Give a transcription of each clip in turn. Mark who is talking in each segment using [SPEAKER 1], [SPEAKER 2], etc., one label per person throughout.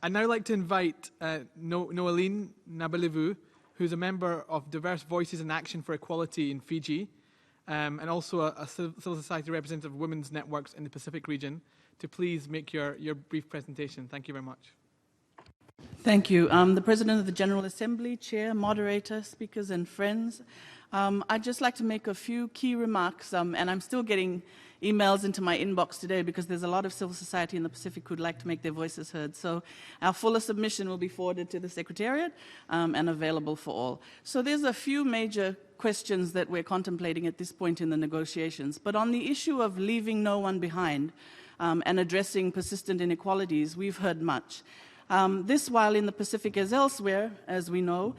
[SPEAKER 1] I'd now like to invite Noelene Nabulivou, who's a member of Diverse Voices in Action for Equality in Fiji, and also a civil society representative of women's networks in the Pacific region, to please make your brief presentation. Thank you very much.
[SPEAKER 2] Thank you. The President of the General Assembly, Chair, Moderator, speakers and friends. I'd just like to make a few key remarks, and I'm still getting emails into my inbox today because there's a lot of civil society in the Pacific who'd like to make their voices heard. So our fuller submission will be forwarded to the Secretariat and available for all. So there's a few major questions that we're contemplating at this point in the negotiations. But on the issue of leaving no one behind and addressing persistent inequalities, we've heard much. This, while in the Pacific as elsewhere, as we know,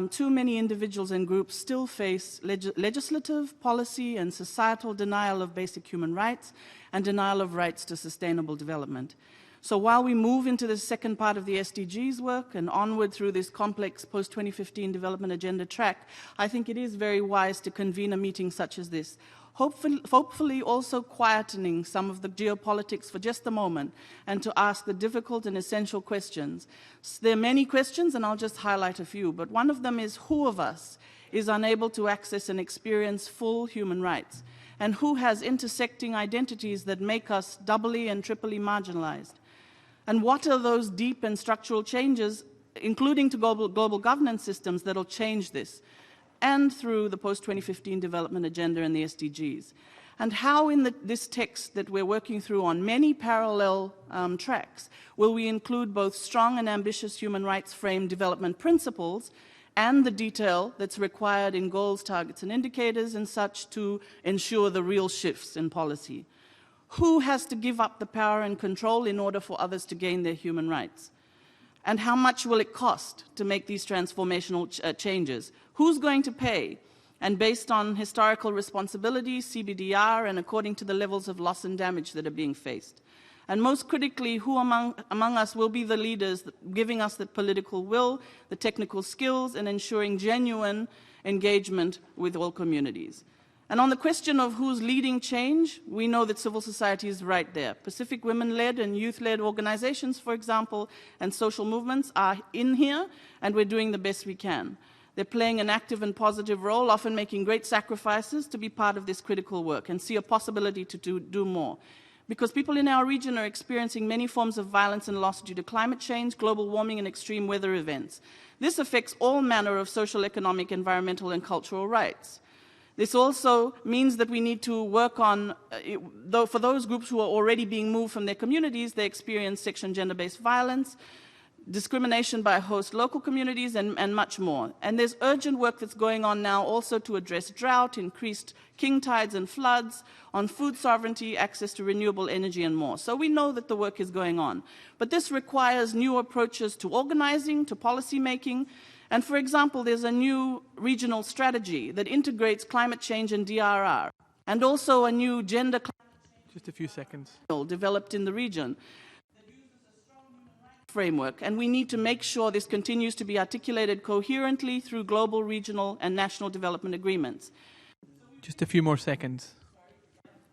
[SPEAKER 2] too many individuals and groups still face legislative, policy, and societal denial of basic human rights and denial of rights to sustainable development. So while we move into the second part of the SDGs work and onward through this complex post-2015 development agenda track, I think it is very wise to convene a meeting such as this, hopefully also quietening some of the geopolitics for just a moment and to ask the difficult and essential questions. There are many questions, and I'll just highlight a few, but one of them is who of us is unable to access and experience full human rights, and who has intersecting identities that make us doubly and triply marginalized? And what are those deep and structural changes, including to global governance systems, that will change this? And through the post-2015 development agenda and the SDGs. And how in this text that we're working through on many parallel tracks will we include both strong and ambitious human rights frame development principles and the detail that's required in goals, targets, and indicators and such to ensure the real shifts in policy? Who has to give up the power and control in order for others to gain their human rights? And how much will it cost to make these transformational changes? Who's going to pay? And based on historical responsibility, CBDR, and according to the levels of loss and damage that are being faced. And most critically, who among us will be the leaders giving us the political will, the technical skills, and ensuring genuine engagement with all communities? And on the question of who's leading change, we know that civil society is right there. Pacific women-led and youth-led organizations, for example, and social movements are in here, and we're doing the best we can. They're playing an active and positive role, often making great sacrifices to be part of this critical work and see a possibility to do more. Because people in our region are experiencing many forms of violence and loss due to climate change, global warming, and extreme weather events. This affects all manner of social, economic, environmental, and cultural rights. This also means that we need to work on, for those groups who are already being moved from their communities, they experience sexual and gender-based violence, discrimination by host local communities, and much more. And there's urgent work that's going on now also to address drought, increased king tides and floods, on food sovereignty, access to renewable energy, and more. So we know that the work is going on. But this requires new approaches to organizing, to policy making. And for example, there's a new regional strategy that integrates climate change and DRR, and also a new gender
[SPEAKER 1] just a few seconds
[SPEAKER 2] developed in the region that uses a strong human rights framework, and we need to make sure this continues to be articulated coherently through global, regional, and national development agreements.
[SPEAKER 1] Just a few more seconds.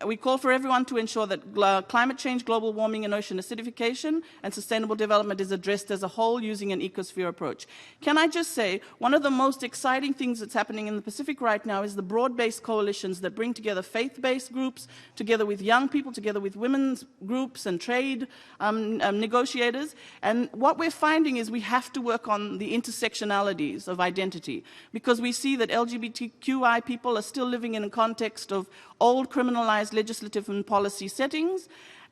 [SPEAKER 2] We call for everyone to ensure that climate change, global warming, and ocean acidification and sustainable development is addressed as a whole using an ecosphere approach. Can I just say, one of the most exciting things that's happening in the Pacific right now is the broad-based coalitions that bring together faith-based groups, together with young people, together with women's groups and trade negotiators. And what we're finding is we have to work on the intersectionalities of identity, because we see that LGBTQI people are still living in a context of old criminalized legislative and policy settings,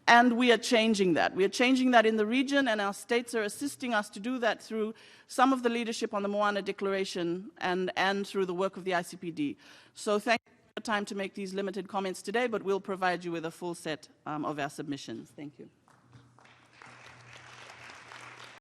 [SPEAKER 2] and we are changing that. We are changing that in the region, and our states are assisting us to do that through some of the leadership on the Moana Declaration and through the work of the ICPD. So thank you for your time to make these limited comments today, but we'll provide you with a full set of our submissions. Thank you.